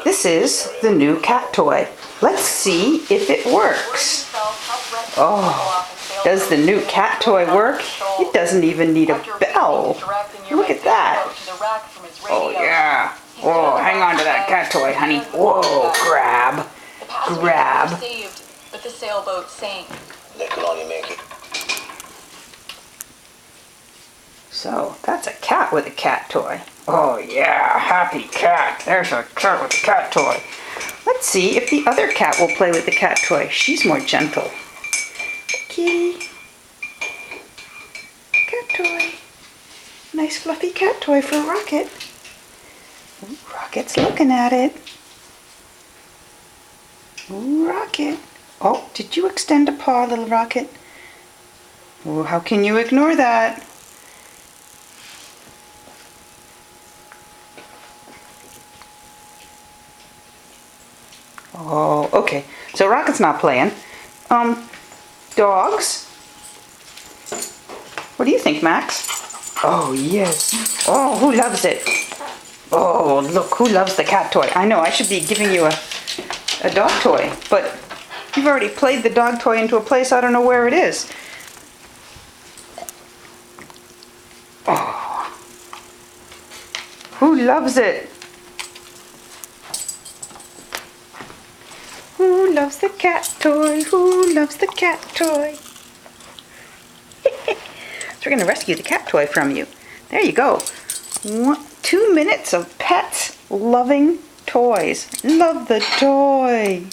This is the new cat toy. Let's see if it works. Oh, does the new cat toy work? It doesn't even need a bell. Look at that. Oh yeah. Whoa, hang on to that cat toy, honey. Whoa, grab. Grab. But the sailboat sank. So, that's a cat with a cat toy. Oh yeah, happy cat. There's a cat with a cat toy. Let's see if the other cat will play with the cat toy. She's more gentle. Kitty. Cat toy. Nice fluffy cat toy for Rocket. Ooh, Rocket's looking at it. Ooh, Rocket. Oh, did you extend a paw, little Rocket? Oh, how can you ignore that? Oh, okay. So Rocket's not playing. Dogs? What do you think, Max? Oh, yes. Oh, who loves it? Oh, look, who loves the cat toy? I know, I should be giving you a dog toy, but you've already played the dog toy into a place I don't know where it is. Oh. Who loves it? Who loves the cat toy? Who loves the cat toy? So we're going to rescue the cat toy from you. There you go. 2 minutes of pets loving toys. Love the toy.